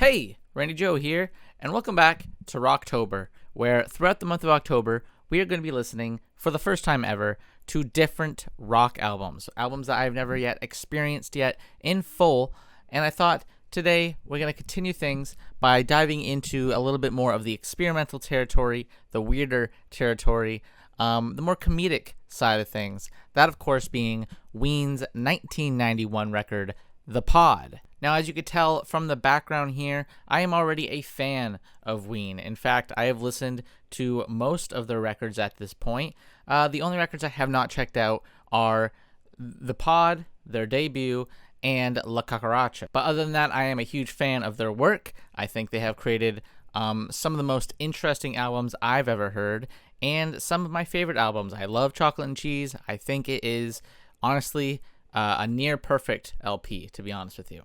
Hey, Randy Joe here, and welcome back to Rocktober, where throughout the month of October, we are going to be listening, for the first time ever, to different rock albums that I've never yet experienced in full, and I thought today we're going to continue things by diving into a little bit more of the experimental territory, the weirder territory, the more comedic side of things, that of course being Ween's 1991 record, The Pod. Now, as you could tell from the background here, I am already a fan of Ween. In fact, I have listened to most of their records at this point. The only records I have not checked out are The Pod, their debut, and La Cucaracha. But other than that, I am a huge fan of their work. I think they have created some of the most interesting albums I've ever heard, and some of my favorite albums. I love Chocolate and Cheese. I think it is, honestly, a near perfect LP, to be honest with you.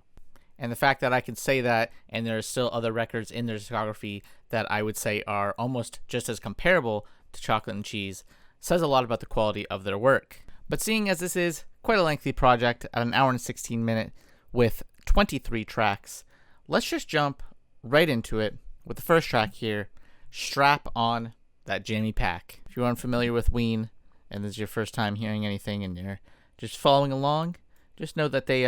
And the fact that I can say that, and there are still other records in their discography that I would say are almost just as comparable to Chocolate and Cheese, says a lot about the quality of their work. But seeing as this is quite a lengthy project at an hour and 16 minutes with 23 tracks, let's just jump right into it with the first track here, Strap On That Jammy Pack. If you aren't familiar with Ween, and this is your first time hearing anything and you're just following along, just know that they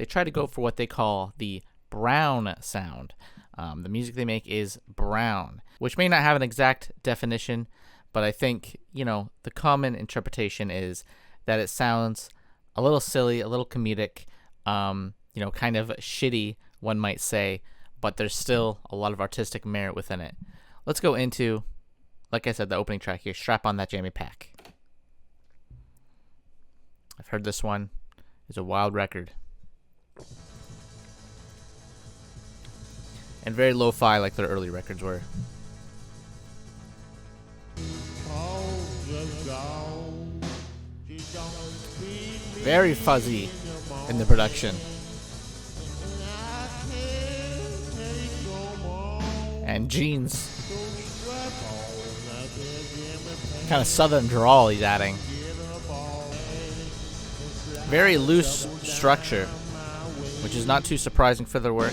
try to go for what they call the brown sound. The music they make is brown, which may not have an exact definition, but I think, the common interpretation is that it sounds a little silly, a little comedic, kind of shitty, one might say, but there's still a lot of artistic merit within it. Let's go into, like I said, the opening track here, Strap On That Jammy Pack. I've heard this one. It's a wild record. And very lo-fi like their early records were. Very fuzzy in the production. And Gene's kind of southern drawl he's adding. Very loose structure, which is not too surprising for their work.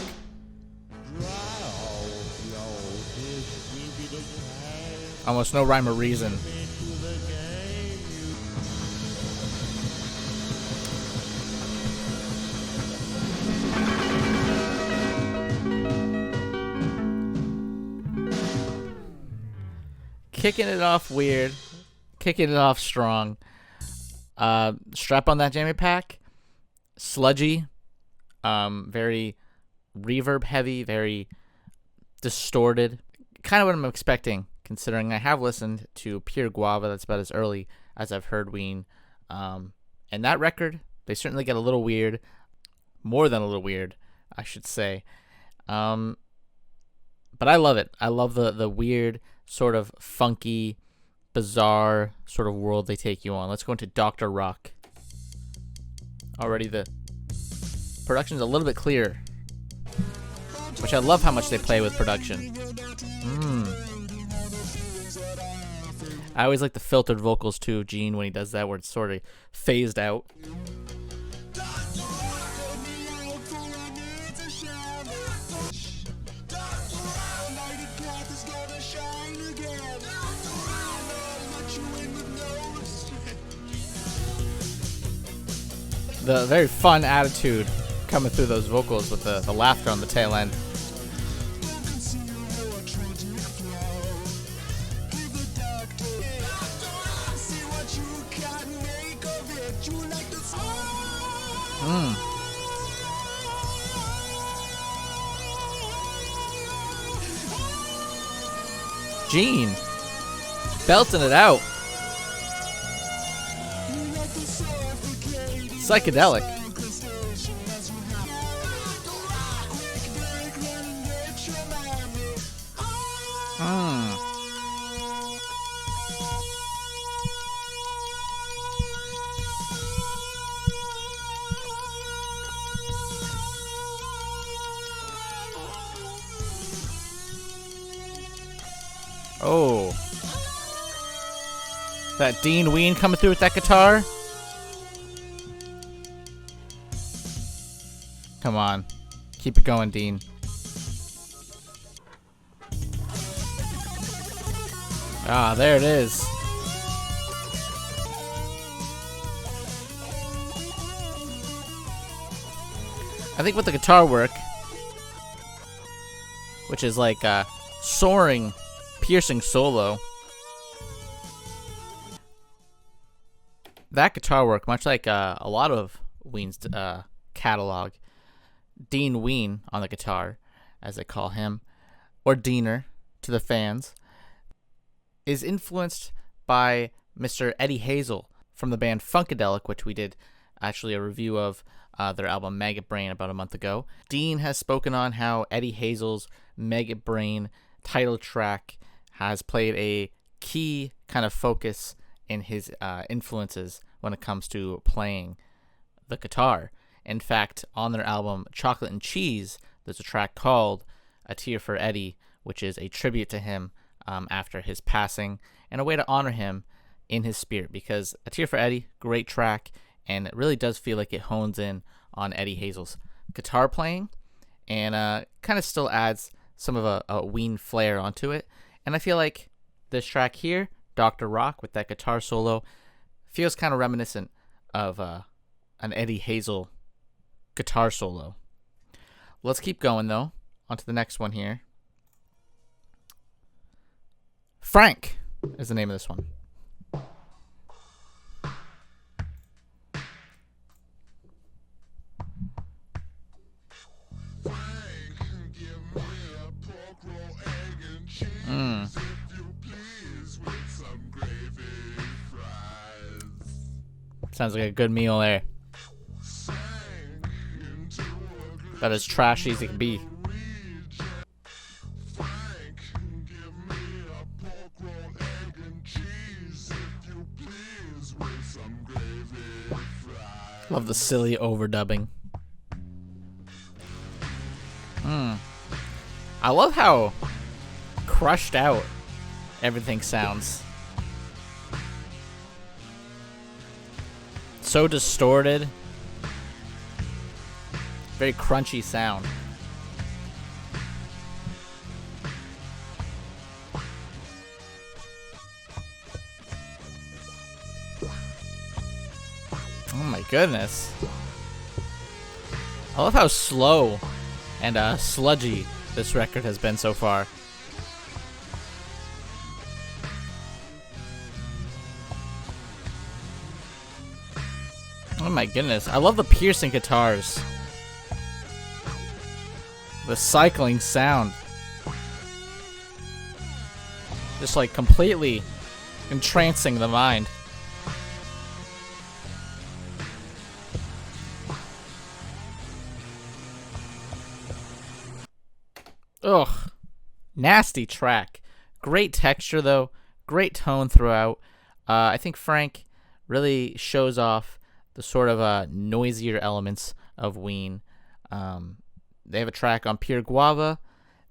Almost no rhyme or reason. Kicking it off weird, kicking it off strong. Strap On That Jammy Pack, sludgy, very reverb heavy, very distorted. Kind of what I'm expecting, considering I have listened to Pure Guava. That's about as early as I've heard Ween. And that record, they certainly get a little weird, more than a little weird, I should say. But I love it. I love the weird, sort of funky, bizarre sort of world they take you on. Let's go into Dr. Rock. Already the production's a little bit clearer, which I love how much they play with production. I always like the filtered vocals too, Gene, when he does that, where it's sort of phased out. The very fun attitude coming through those vocals with the laughter on the tail end. Gene belting it out. Psychedelic. Oh. That Dean Ween coming through with that guitar. Come on. Keep it going, Dean. Ah, there it is. I think with the guitar work, which is like a soaring, piercing solo, that guitar work, much like a lot of Ween's catalog, Dean Ween on the guitar, as they call him, or Deaner to the fans, is influenced by Mr. Eddie Hazel from the band Funkadelic, which we did actually a review of their album Maggot Brain about a month ago. Dean has spoken on how Eddie Hazel's Maggot Brain title track has played a key kind of focus in his influences when it comes to playing the guitar. In fact, on their album Chocolate and Cheese, there's a track called A Tear for Eddie, which is a tribute to him after his passing and a way to honor him in his spirit, because A Tear for Eddie, great track, and it really does feel like it hones in on Eddie Hazel's guitar playing and kind of still adds some of a Ween flair onto it. And I feel like this track here, Dr. Rock, with that guitar solo, feels kind of reminiscent of an Eddie Hazel guitar solo. Let's keep going, though. On to the next one here. Frank is the name of this one. Sounds like a good meal there. About as trashy as it can be. Love the silly overdubbing. I love how crushed out everything sounds. So distorted. Very crunchy sound. Oh my goodness. I love how slow and sludgy this record has been so far. Oh my goodness. I love the piercing guitars. The cycling sound. Just like completely entrancing the mind. Ugh. Nasty track. Great texture though. Great tone throughout. I think Frank really shows off the sort of noisier elements of Ween. They have a track on Pure Guava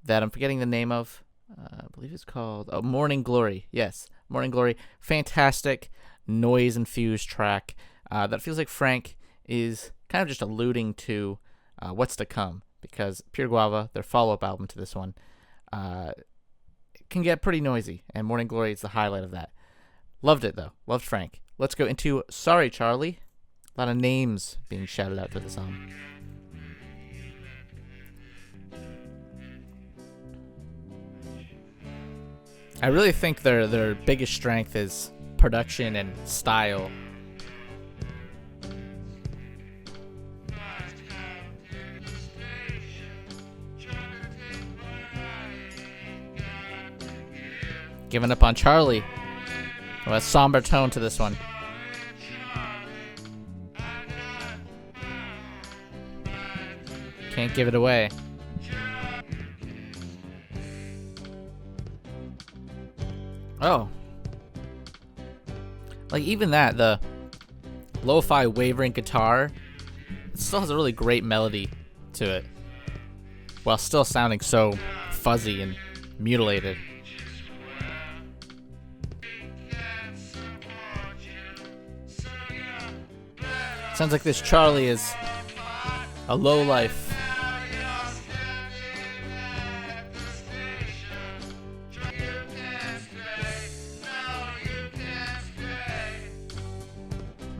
that I'm forgetting the name of. I believe it's called Morning Glory. Yes, Morning Glory. Fantastic noise-infused track that feels like Frank is kind of just alluding to what's to come, because Pure Guava, their follow-up album to this one, can get pretty noisy, and Morning Glory is the highlight of that. Loved it, though. Loved Frank. Let's go into Sorry, Charlie. A lot of names being shouted out to the song. I really think their biggest strength is production and style. Giving up on Charlie. A somber tone to this one. Can't give it away. Oh. Like, even that, the lo-fi wavering guitar, it still has a really great melody to it, while still sounding so fuzzy and mutilated. Sounds like this Charlie is a lowlife.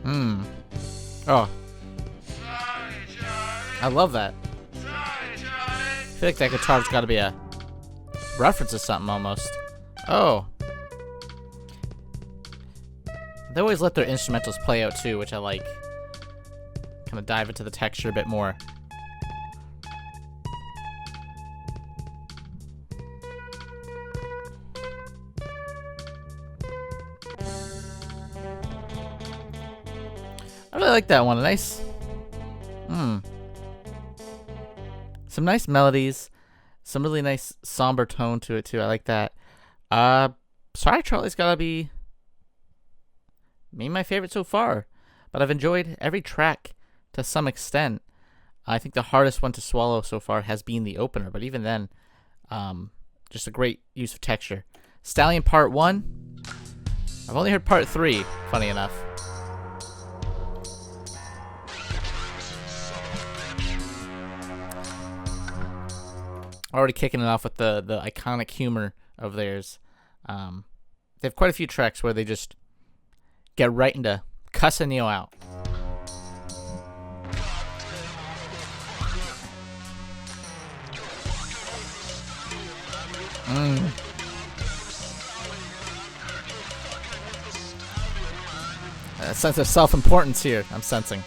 Mmm. Oh. I love that. I feel like that guitar's got to be a reference to something almost. Oh. They always let their instrumentals play out too, which I like. Kind of dive into the texture a bit more. I really like that one. A nice, some nice melodies, some really nice somber tone to it too. I like that. Sorry, Charlie's gotta be maybe my favorite so far, but I've enjoyed every track to some extent. I think the hardest one to swallow so far has been the opener, but even then, just a great use of texture. Stallion Part 1. I've only heard Part 3, funny enough. Already kicking it off with the iconic humor of theirs. They have quite a few tracks where they just get right into cussing you out. A sense of self-importance here, I'm sensing.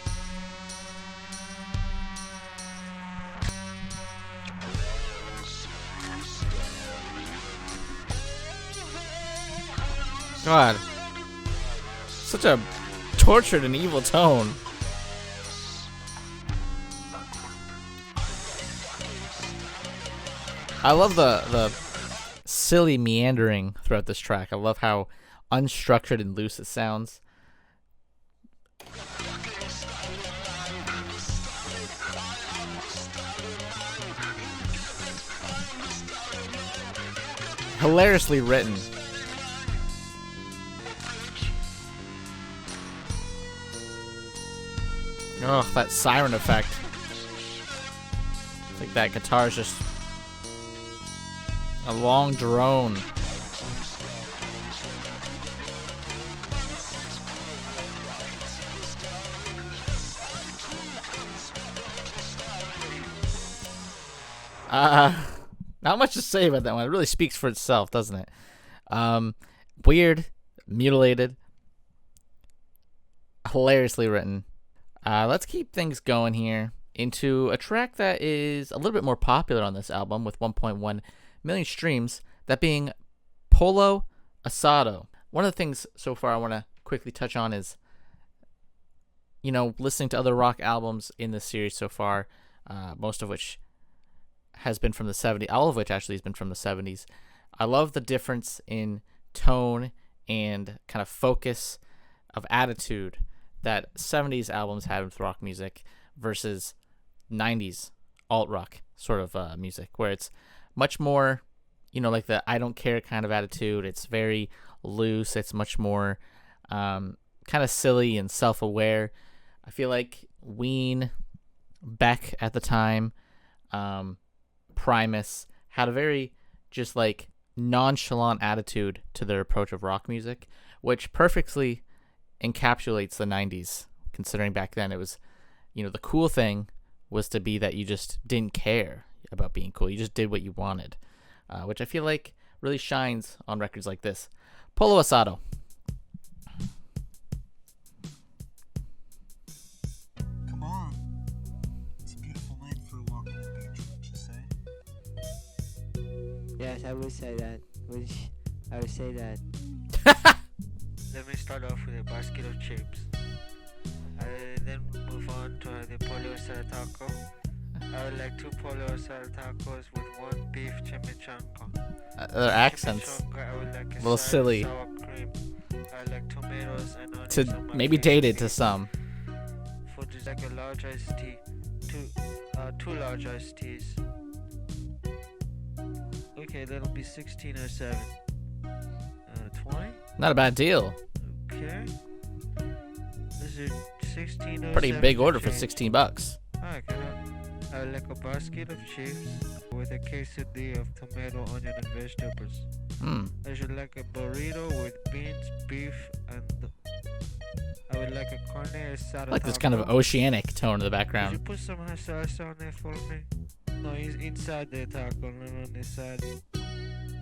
God. Such a tortured and evil tone. I love the silly meandering throughout this track. I love how unstructured and loose it sounds. Hilariously written. Oh, that siren effect. It's like that guitar's just a long drone. Not much to say about that one. It really speaks for itself, doesn't it? Weird, mutilated, hilariously written. Let's keep things going here into a track that is a little bit more popular on this album with 1.1 million streams, that being Polo Asado. One of the things so far I want to quickly touch on is, you know, listening to other rock albums in this series so far, most of which has been from the 70s, all of which actually has been from the 70s. I love the difference in tone and kind of focus of attitude that 70s albums had with rock music versus 90s alt-rock sort of music, where it's much more, you know, like the I don't care kind of attitude. It's very loose. It's much more kind of silly and self-aware. I feel like Ween, Beck at the time, Primus had a very just like nonchalant attitude to their approach of rock music, which perfectly encapsulates the 90s, considering back then it was, you know, the cool thing was to be that you just didn't care about being cool. You just did what you wanted, which I feel like really shines on records like this. Polo Asado. Come on. It's a beautiful night for a walk on the beach, wouldn't you say? Yes, I would say that. I would say that. Let me start off with a basket of chips. I then move on to the pollo asado taco. I would like 2 pollo asado tacos with 1 beef chimichanga. Their accents I would like a little silly. sour cream. I would like tomatoes and onions To on my maybe green dated tea. to some. For dessert, a large iced tea. 2 large iced teas. Okay, that'll be 16 or 7. 20? Not a bad deal. Okay. This is 16 or Pretty 7 big order for change. $16. Okay. I would like a basket of chips with a quesadilla of tomato, onion, and vegetables. I should like a burrito with beans, beef, and I would like a carne asada Like this kind of taco. oceanic tone in the Could you background. put some salsa on there for me? No, he's inside the taco, not on this side.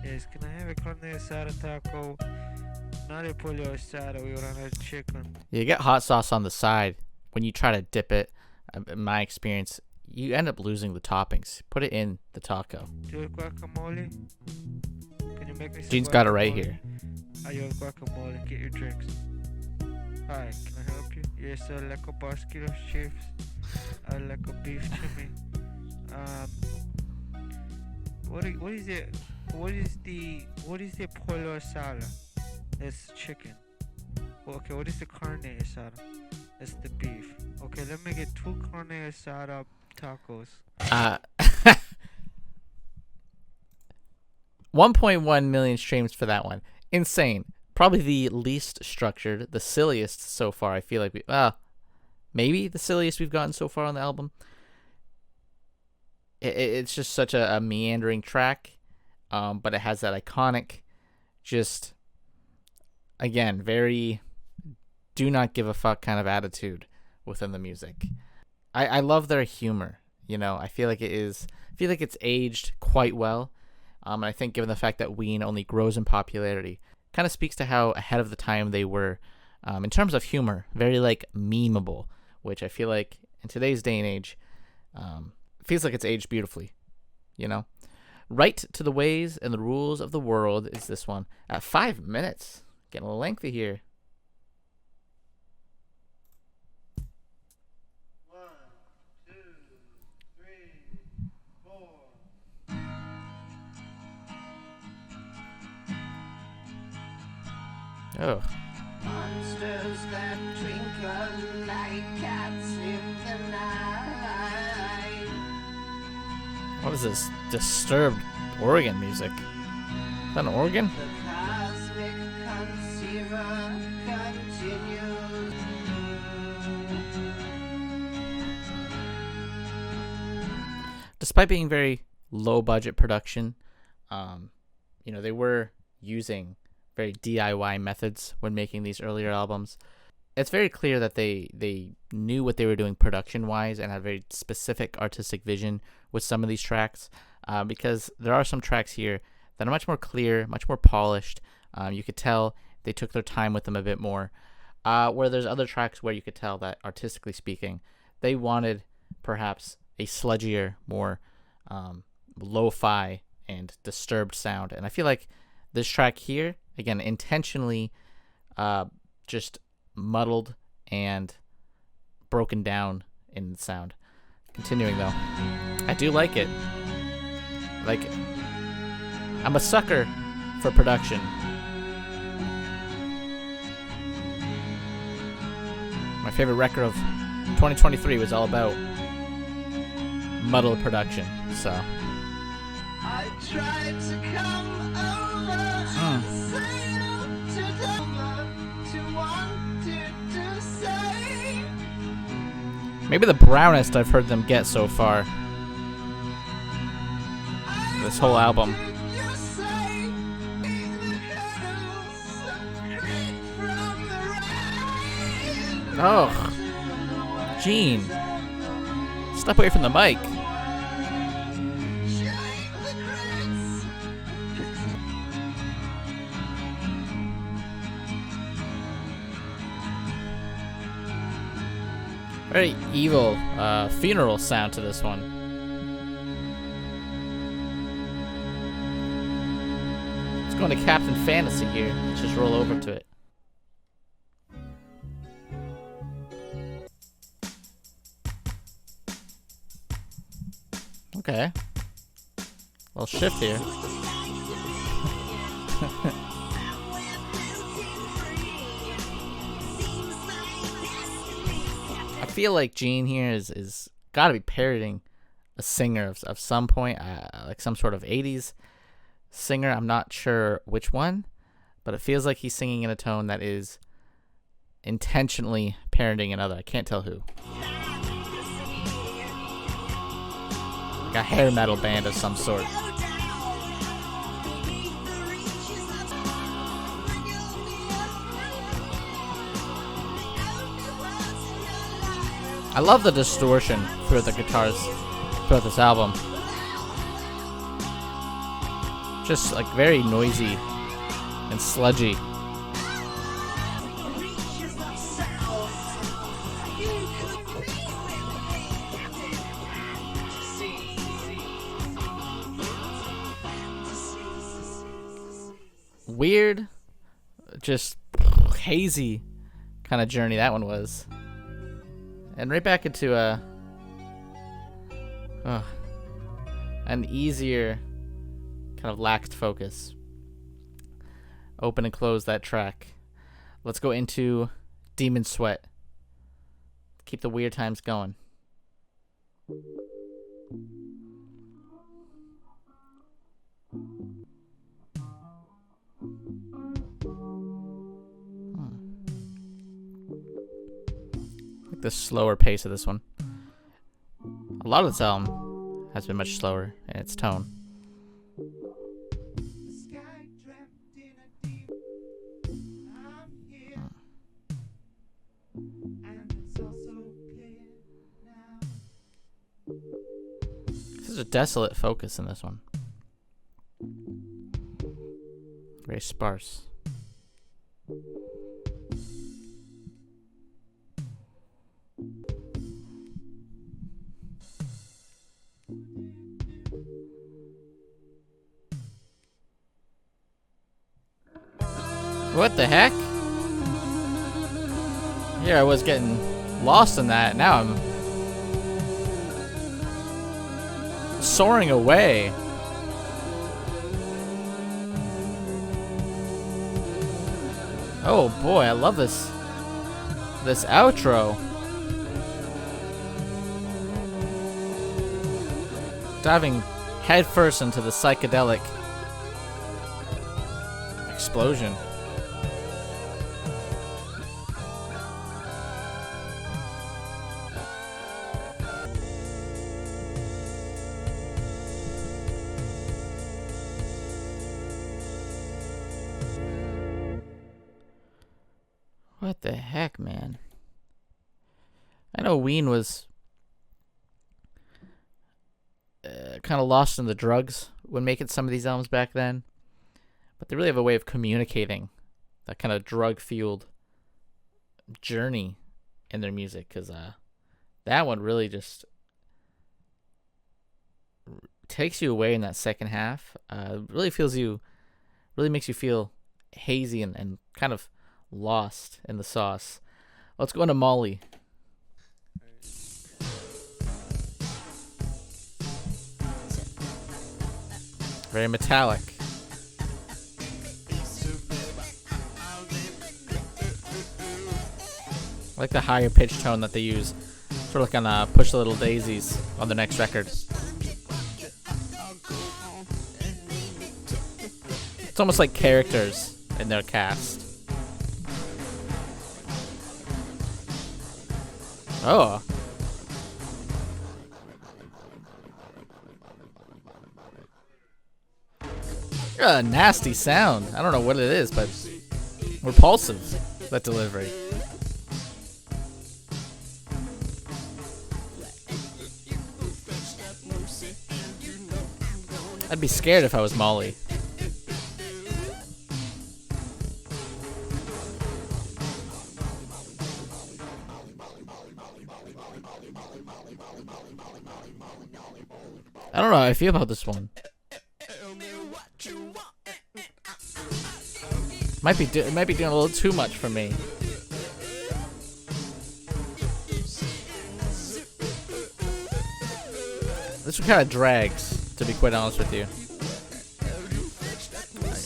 Yes, can I have a carne asada taco? Not a pollo asada, we want a chicken. You get hot sauce on the side. When you try to dip it, in my experience, you end up losing the toppings. Put it in the taco. Do you have guacamole? Can you make me some Gene's got it right guacamole? here. I have guacamole, get your drinks. Hi, can I help you? Yes, I like a basket of chips. I like a beef chimney. What is it? What is the pollo asada? That's chicken. Okay, what is the carne asada? That's the beef. Okay, let me get 2 carne asada tacos. 1.1 million streams for that one. Insane. Probably the least structured, the silliest so far. I feel like maybe the silliest we've gotten so far on the album. It's just such a meandering track, but it has that iconic, just, again, very do not give a fuck kind of attitude within the music. I love their humor. You know, I feel like it's aged quite well. And I think given the fact that Ween only grows in popularity, kind of speaks to how ahead of the time they were in terms of humor, very like memeable, which I feel like in today's day and age, feels like it's aged beautifully, you know? Right to the ways and the rules of the world is this one at 5 minutes. Getting a little lengthy here. Oh. Monsters that twinkle like cats in the night. What is this disturbed organ music? Is that an organ? The cosmic conceiver continues. Despite being very low budget production, they were using very DIY methods when making these earlier albums. It's very clear that they knew what they were doing production wise and had a very specific artistic vision with some of these tracks, because there are some tracks here that are much more clear, much more polished. You could tell they took their time with them a bit more, where there's other tracks where you could tell that artistically speaking, they wanted perhaps a sludgier, more lo-fi and disturbed sound. And I feel like this track here, again, intentionally just muddled and broken down in the sound. Continuing though, I do like it. Like, I'm a sucker for production. My favorite record of 2023 was all about muddled production, so. I tried to come over, say to Dover, to wanted to say. Maybe the brownest I've heard them get so far. This whole album. You say the colors creep from the rain. Oh, Gene, step away from the mic. Shine the cracks. Very evil funeral sound to this one. Let's go into Captain Fantasy here. Let's just roll over to it. Okay. Little shift here. I feel like Gene here is got to be parodying a singer of some point, like some sort of 80s singer. I'm not sure which one, but it feels like he's singing in a tone that is intentionally parodying another. I can't tell who. Like a hair metal band of some sort. I love the distortion throughout the guitars throughout this album. Just like very noisy and sludgy. Weird, just hazy kind of journey that one was. And right back into an easier kind of laxed focus. Open and close that track. Let's go into Demon Sweat. Keep the weird times going. Like the slower pace of this one. A lot of this album has been much slower in its tone. There's a desolate focus in this one. Very sparse. What the heck? Here I was getting lost in that. Now I'm soaring away. Oh boy, I love this outro. Diving headfirst into the psychedelic explosion. What the heck, man? I know Ween was kind of lost in the drugs when making some of these albums back then, but they really have a way of communicating that kind of drug-fueled journey in their music, because that one really just takes you away in that second half. Really makes you feel hazy and kind of lost in the sauce. Let's go into Molly. Very metallic. I like the higher pitch tone that they use, sort of like on Push the Little Daisies on the next record. It's almost like characters in their cast. Oh. A nasty sound. I don't know what it is, but repulsive, that delivery. I'd be scared if I was Molly. I don't know how I feel about this one. Might be doing a little too much for me. This one kind of drags, to be quite honest with you.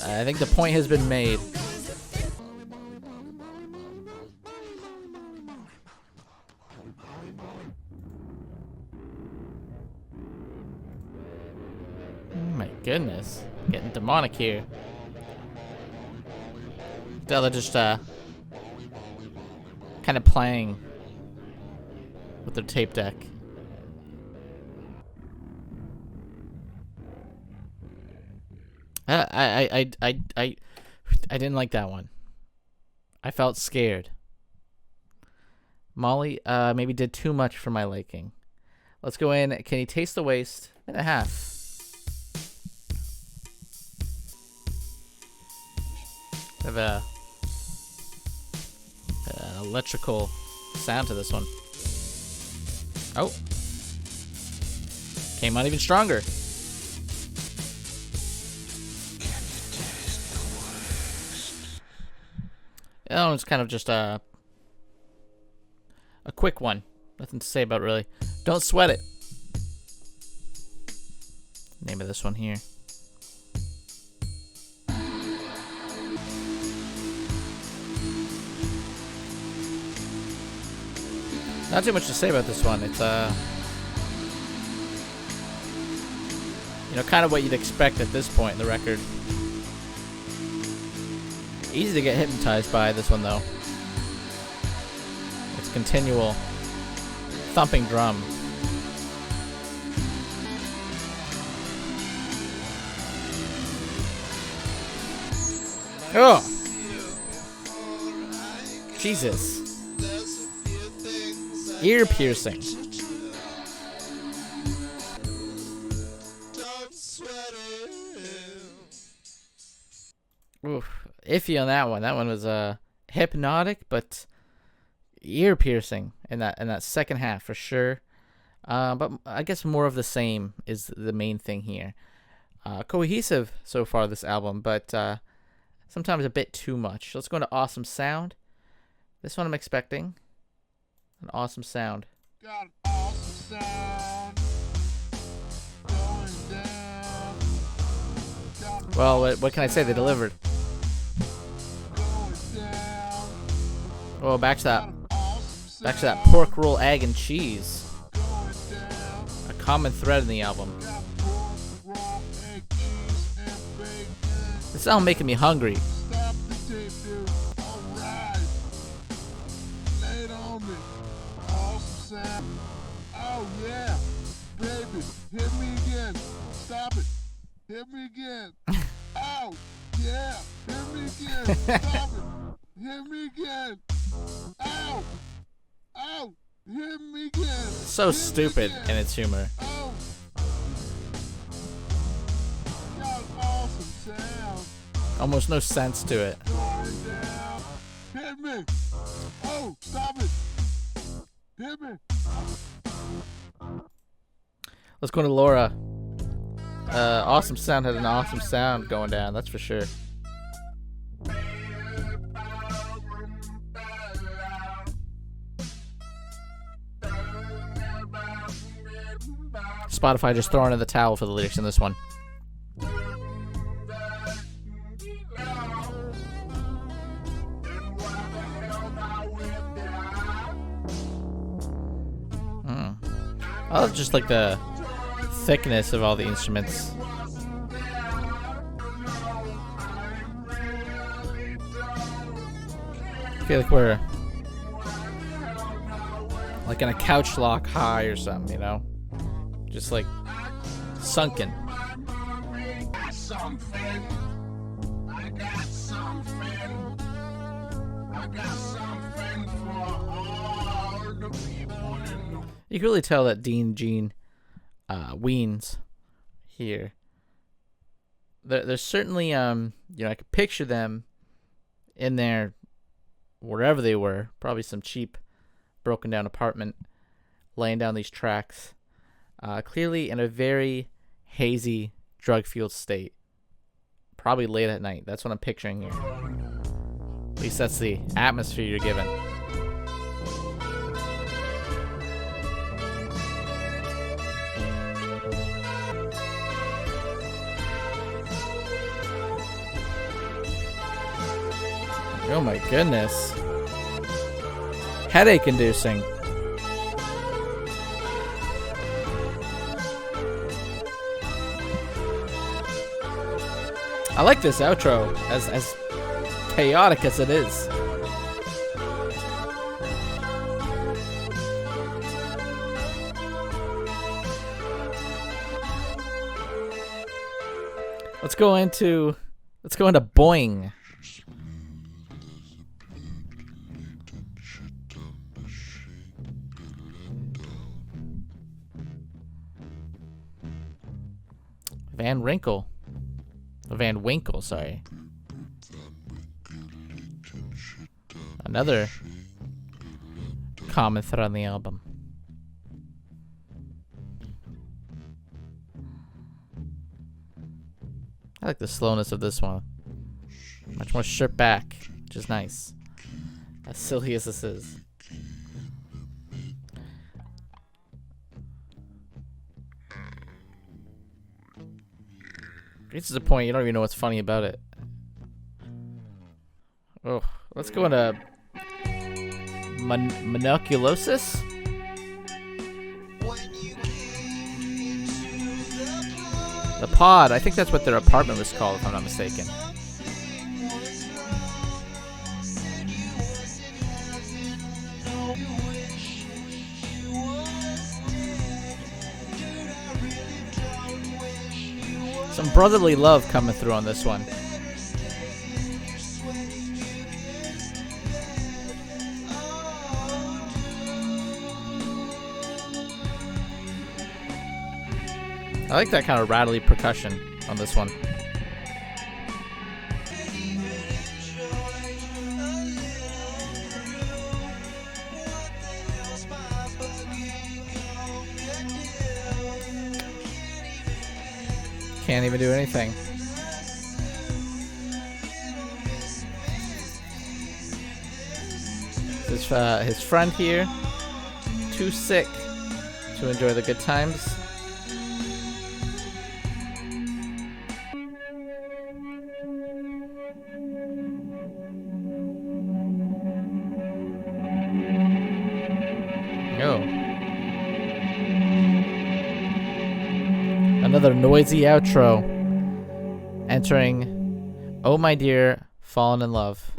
I think the point has been made. Oh my goodness, getting demonic here. They're just kind of playing with their tape deck. I didn't like that one. I felt scared. Molly maybe did too much for my liking. Let's go in. Can you taste the waste? And a half. Have a electrical sound to this one. Oh, came out even stronger. Oh, it's kind of just a quick one. Nothing to say about it, really. Don't sweat it. Name of this one here. Not too much to say about this one. It's kind of what you'd expect at this point in the record. Easy to get hypnotized by this one though. It's continual thumping drum. Oh, Jesus. Ear piercing. Oof, iffy on that one. That one was hypnotic, but ear piercing in that second half for sure. But I guess more of the same is the main thing here. Cohesive so far this album, but sometimes a bit too much. Let's go into awesome sound. This one I'm expecting an awesome sound. Got an awesome sound going down. Well, what can I say? They delivered. Going down. Oh, back to that. Got an awesome Back to that sound pork roll, egg, and cheese. going down. A common thread in the album. Got pork, raw, egg, cheese, and bacon. This album making me hungry. Stop the tape, dude. Alright. Lay it on me. Awesome sound. Oh yeah. Baby, hit me again. Stop it. Hit me again. Oh yeah. Hit me again. Stop it. Hit me again. Ow. Ow. Hit me again. So Hit me stupid again. in its humor. Oh. Got an awesome sound. Almost no sense to it. Going down. Hit me. Oh, stop it. Hit me. Let's go to Laura. Awesome sound had an awesome sound going down, that's for sure. Spotify just throwing in the towel for the lyrics in this one. I love just like the thickness of all the instruments. I feel like we're like in a couch lock high or something, you know? Just like sunken. You can really tell that Dean Gene Weens here. There's certainly I could picture them in there wherever they were, probably some cheap broken down apartment, laying down these tracks, clearly in a very hazy drug fueled state, probably late at night. That's what I'm picturing here. At least that's the atmosphere you're given. Oh my goodness. Headache inducing. I like this outro, as chaotic as it is. Let's go into Boing. Van Winkle. Van Winkle, sorry. Another common thread on the album. I like the slowness of this one. Much more stripped back, which is nice. As silly as this is. Reaches a point you don't even know what's funny about it. Oh, let's go into monoculosis. The pod. I think that's what their apartment was called, if I'm not mistaken. Some brotherly love coming through on this one. I like that kind of rattly percussion on this one. Can't even do anything. His friend here, too sick to enjoy the good times. Oh. Another noisy outro. Entering Oh My Dear, Fallen in Love.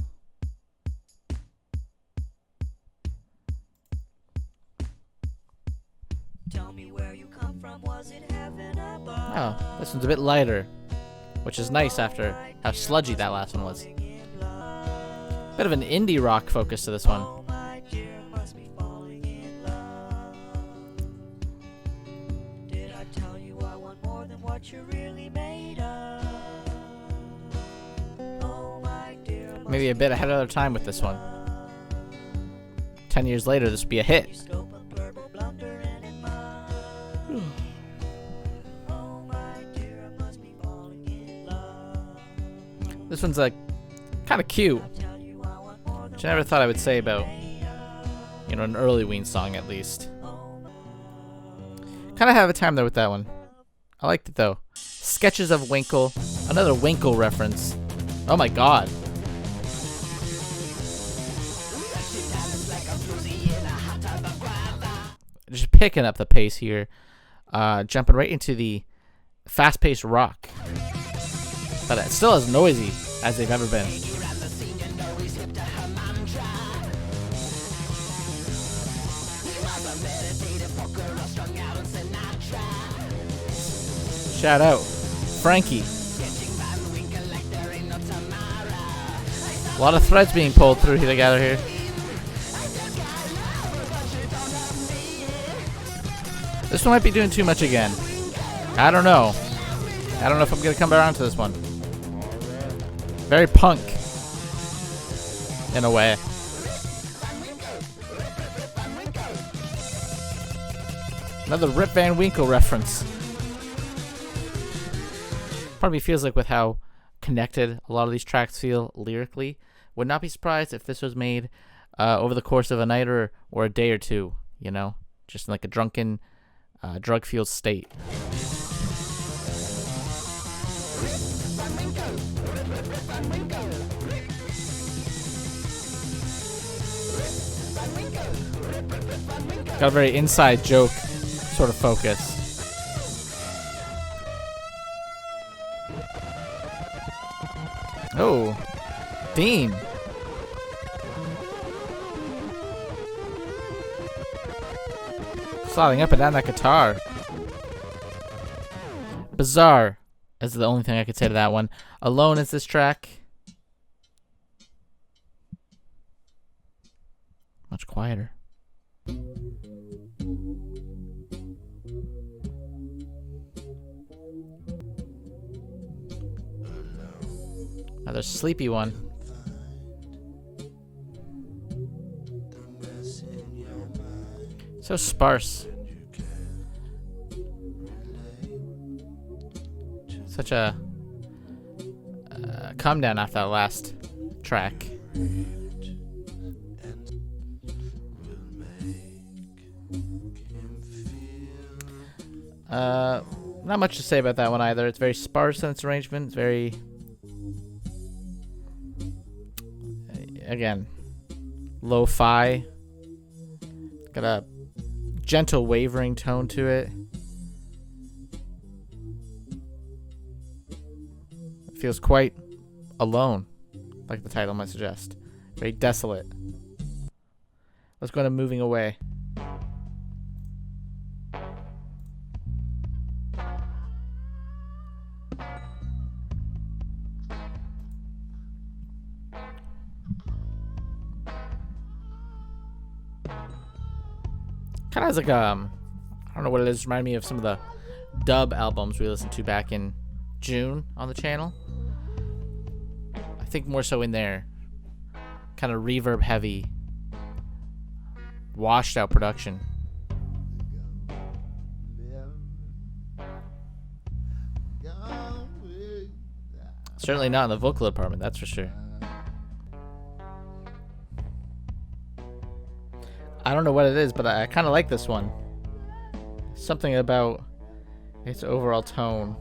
Tell me where you come from, was it heaven above? Oh, this one's a bit lighter, which is nice after how sludgy that last one was. Bit of an indie rock focus to this one. Oh my dear, must be falling in love. Did I tell you I want more than what you're really made of? Oh my dear, must Maybe a bit ahead of their time with this one. 10 years later, this would be a hit. scope of purple blundering in mud. Oh my dear, I must be falling in love. This one's like kind of cute, Tell you I want more than which I never thought I would say about, you know, an early Ween song at least. Kind of have a time there with that one. I liked it though. Sketches of Winkle, another Winkle reference. Oh my god. Just picking up the pace here. Jumping right into the fast-paced rock. But it's still as noisy as they've ever been. Shout out, Frankie. A lot of threads being pulled through together here. This one might be doing too much again. I don't know. I don't know if I'm gonna come around to this one. Very punk, in a way. Another Rip Van Winkle reference. Part of me feels like with how connected a lot of these tracks feel lyrically, would not be surprised if this was made over the course of a night or a day or two, you know? Just in like a drunken, drug-fueled state. Got a very inside joke sort of focus. Oh, Dean. Sliding up and down that guitar. Bizarre is the only thing I could say to that one. Alone is this track. Much quieter. Another sleepy one. So sparse. Such a calm down after that last track. Not much to say about that one either. It's very sparse in its arrangement. It's very, again, lo-fi. Got a gentle wavering tone to it. It feels quite alone, like the title might suggest. Very desolate. Let's go to Moving Away. Kind of has like I don't know what it is. Remind me of some of the dub albums we listened to back in June on the channel. I think more so in there, kind of reverb heavy, washed out production. Certainly not in the vocal department, that's for sure. I don't know what it is, but I kind of like this one. Something about its overall tone.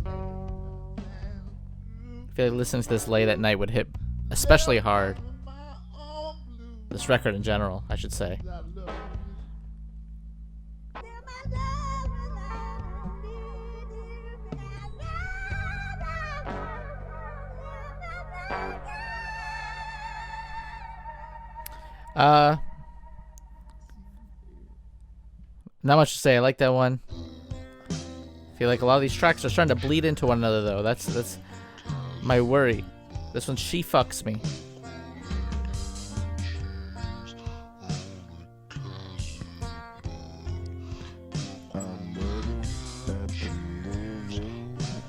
I feel like listening to this late at night would hit especially hard. This record in general, I should say. Not much to say. I like that one. I feel like a lot of these tracks are starting to bleed into one another, though. That's my worry. This one, She Fucks Me.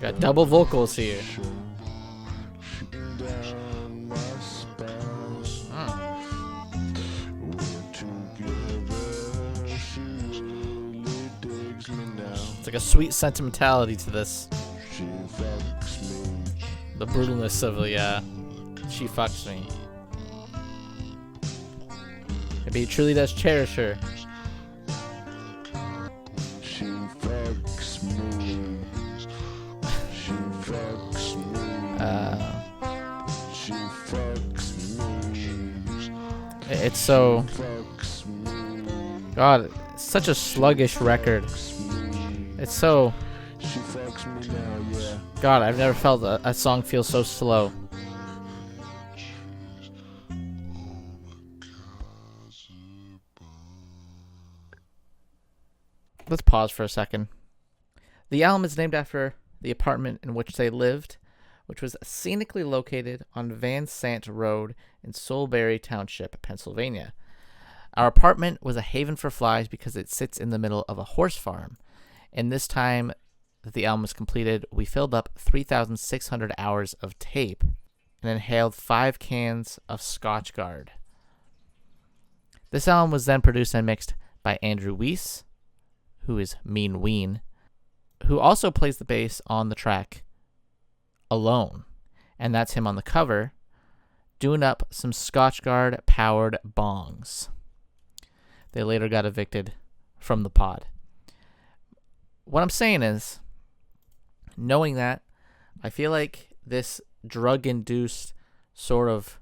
Got double vocals here. It's like a sweet sentimentality to this. The brutalness of the She Fucks Me. Maybe he truly does cherish her. She fucks me. She fucks me. She fucks me. It's so... Fucks me. God, it's such a sluggish record. It's so... She fucks me now, yeah. God, I've never felt a song feel so slow. Let's pause for a second. The album is named after the apartment in which they lived, which was scenically located on Van Sant Road in Solebury Township, Pennsylvania. Our apartment was a haven for flies because it sits in the middle of a horse farm. And this time that the album was completed, we filled up 3,600 hours of tape and inhaled 5 cans of Scotch Guard. This album was then produced and mixed by Andrew Weiss, who is Mean Ween, who also plays the bass on the track Alone. And that's him on the cover, doing up some Scotch Guard powered bongs. They later got evicted from the pod. What I'm saying is, knowing that, I feel like this drug-induced sort of,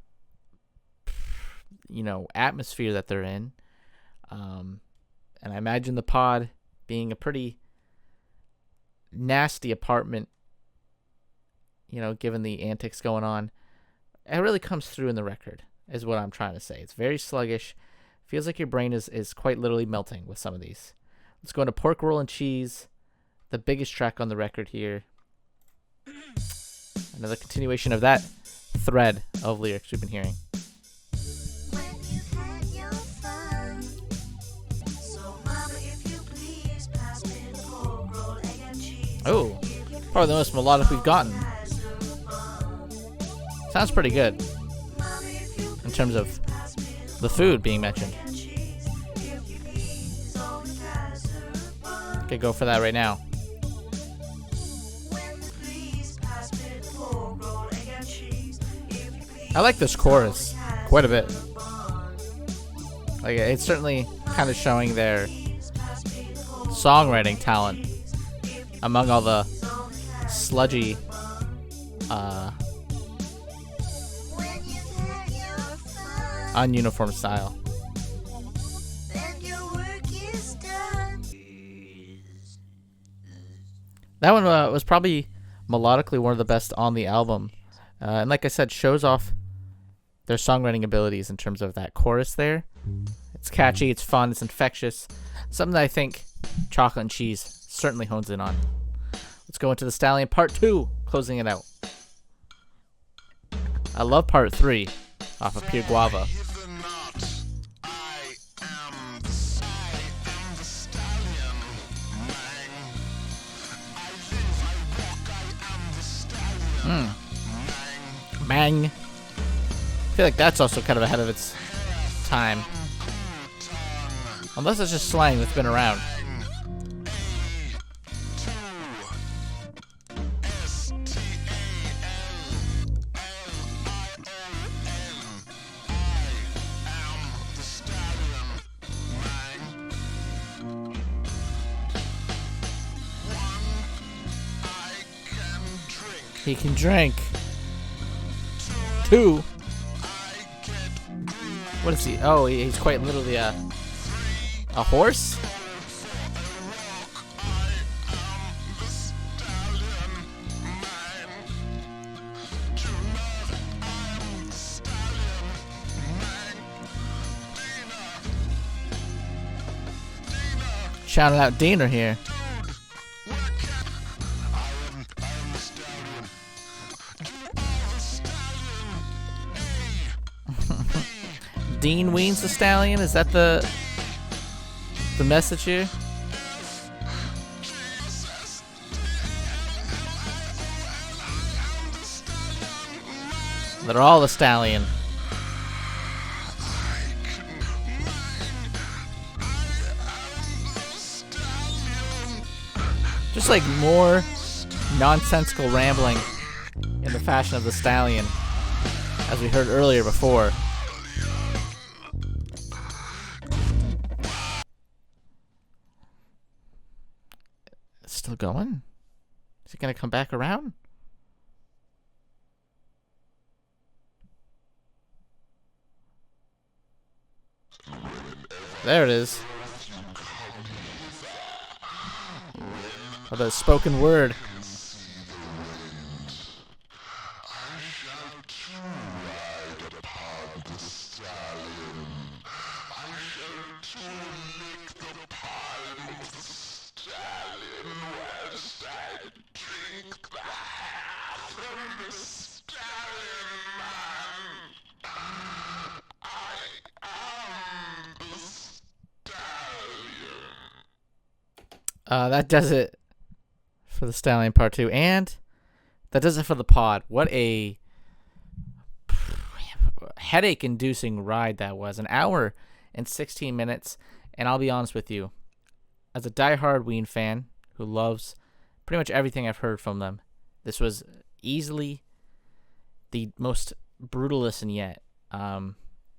atmosphere that they're in, and I imagine the pod being a pretty nasty apartment, given the antics going on, it really comes through in the record, is what I'm trying to say. It's very sluggish. Feels like your brain is quite literally melting with some of these. Let's go into Pork Roll and Cheese, the biggest track on the record here. Another continuation of that thread of lyrics we've been hearing. Probably the most melodic we've gotten. Sounds pretty good in terms of the food being mentioned. Okay, go for that right now. I like this chorus quite a bit. Like, it's certainly kind of showing their songwriting talent among all the sludgy ununiform style. That one was probably melodically one of the best on the album. And like I said, shows off their songwriting abilities in terms of that chorus there. It's catchy, it's fun, it's infectious. Something that I think Chocolate and Cheese certainly hones in on. Let's go into the Stallion Part 2, closing it out. I love Part 3 off of Pure Guava. Mang. I feel like that's also kind of ahead of its time. Unless it's just slang that's been around. He can drink. 2. What is he? Oh, he's quite literally a horse? Shouting out Diener here. Dean Ween's the Stallion? Is that the message here? They're all the Stallion. Just like more nonsensical rambling in the fashion of the Stallion, as we heard earlier before. Still going? Is it gonna come back around? There it is. Oh, the spoken word. That does it for the Stallion Part 2, and that does it for the pod. What a headache-inducing ride that was. An hour and 16 minutes, and I'll be honest with you, as a diehard Ween fan who loves pretty much everything I've heard from them, this was easily the most brutal listen yet. I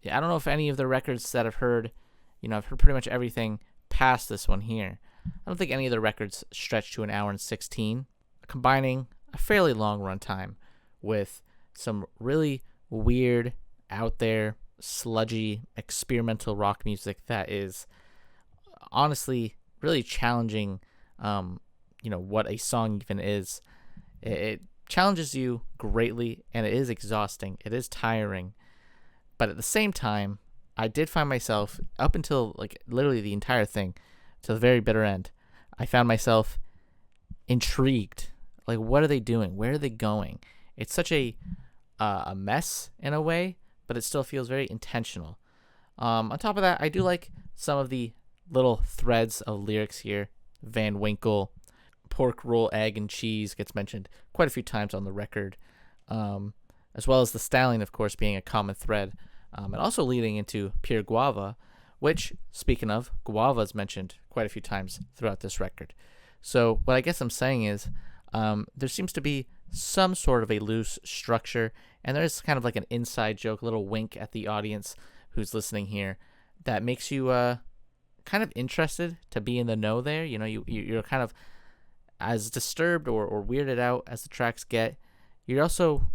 don't know if any of the records that I've heard, I've heard pretty much everything past this one here. I don't think any of the records stretch to an hour and 16, combining a fairly long runtime with some really weird, out there, sludgy, experimental rock music that is honestly really challenging, what a song even is. It challenges you greatly, and it is exhausting. It is tiring. But at the same time, I did find myself, up until literally the entire thing, to the very bitter end, I found myself intrigued. Like, what are they doing? Where are they going? It's such a mess in a way, but it still feels very intentional. On top of that, I do like some of the little threads of lyrics here. Van Winkle, pork roll, egg, and cheese gets mentioned quite a few times on the record, as well as the styling, of course, being a common thread, and also leading into pure guava, which, speaking of, guava is mentioned quite a few times throughout this record. So what I guess I'm saying is there seems to be some sort of a loose structure, and there's kind of like an inside joke, a little wink at the audience who's listening here that makes you kind of interested to be in the know there. You know, you're kind of as disturbed or weirded out as the tracks get. You're also,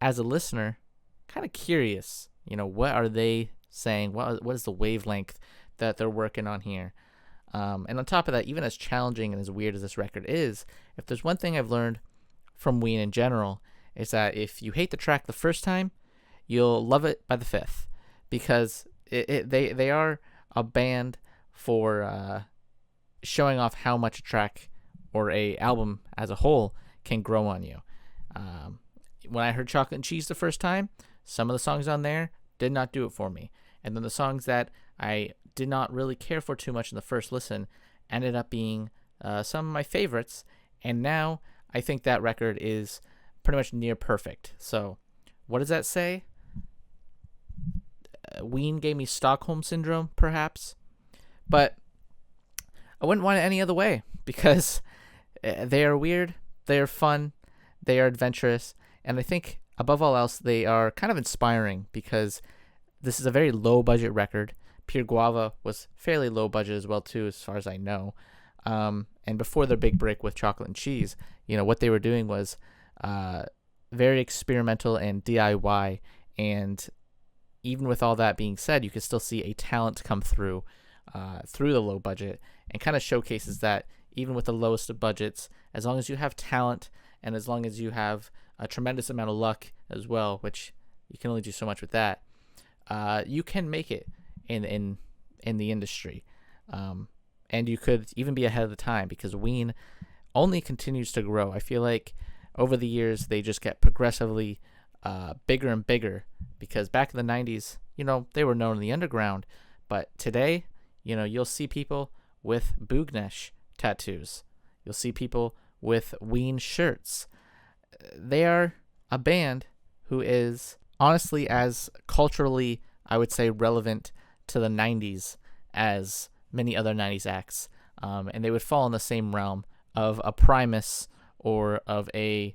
as a listener, kind of curious. You know, what are they saying? What is the wavelength that they're working on here? And on top of that, even as challenging and as weird as this record is, if there's one thing I've learned from Ween in general, is that if you hate the track the first time, you'll love it by the fifth, because they are a band for showing off how much a track or a album as a whole can grow on you. When I heard Chocolate and Cheese the first time, some of the songs on there did not do it for me. And then the songs that I did not really care for too much in the first listen ended up being some of my favorites. And now I think that record is pretty much near perfect. So what does that say? Ween gave me Stockholm Syndrome, perhaps. But I wouldn't want it any other way, because they are weird, they are fun, they are adventurous, and I think above all else they are kind of inspiring, because this is a very low budget record. Pure Guava was fairly low budget as well too, as far as I know. And before their big break with Chocolate and Cheese, you know, what they were doing was very experimental and DIY, and even with all that being said, you can still see a talent come through the low budget, and kind of showcases that even with the lowest of budgets, as long as you have talent and as long as you have a tremendous amount of luck as well, which you can only do so much with that, you can make it in the industry, and you could even be ahead of the time, because Ween only continues to grow. I feel like over the years they just get progressively bigger and bigger, because back in the 90s, you know, they were known in the underground, but today, you know, you'll see people with Bugnesh tattoos. You'll see people with Ween shirts. They are a band who is honestly as culturally, I would say, relevant to the 90s as many other 90s acts. And they would fall in the same realm of a Primus, or of a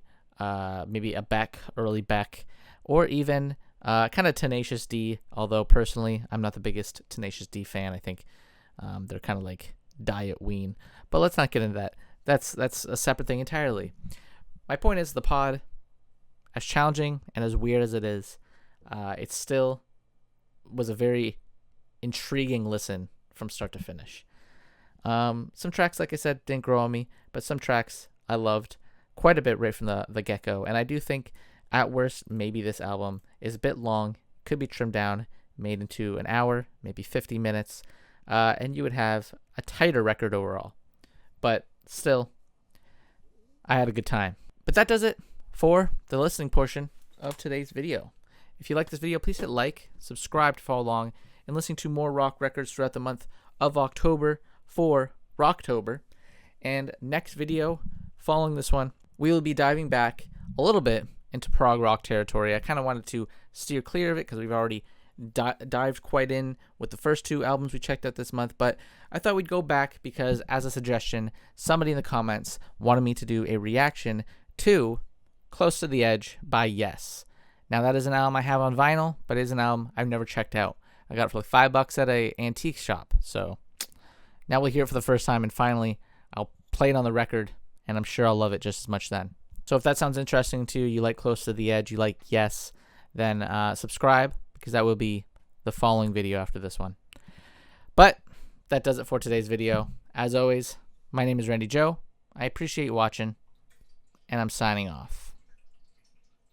maybe a Beck, early Beck, or even kind of Tenacious D, although personally I'm not the biggest Tenacious D fan. I think they're kind of like Diet Ween. But let's not get into that. That's a separate thing entirely. My point is, the pod, as challenging and as weird as it is, it still was a very intriguing listen from start to finish. Some tracks, like I said, didn't grow on me, but some tracks I loved quite a bit right from the get-go. And I do think, at worst, maybe this album is a bit long, could be trimmed down, made into an hour, maybe 50 minutes, and you would have a tighter record overall. But still, I had a good time. But that does it for the listening portion of today's video. If you like this video, please hit like, subscribe to follow along, and listen to more rock records throughout the month of October for ROCKTOBER. And next video, following this one, we will be diving back a little bit into prog rock territory. I kind of wanted to steer clear of it because we've already dived quite in with the first two albums we checked out this month, but I thought we'd go back because, as a suggestion, somebody in the comments wanted me to do a reaction to Close to the Edge by Yes. Now, that is an album I have on vinyl, but it is an album I've never checked out. I got it for like $5 at a antique shop, so now we'll hear it for the first time, and finally I'll play it on the record, and I'm sure I'll love it just as much then. So if that sounds interesting to you, you like Close to the Edge, you like Yes, then subscribe, because that will be the following video after this one. But that does it for today's video. As always, my name is Randy Joe. I appreciate you watching, and I'm signing off.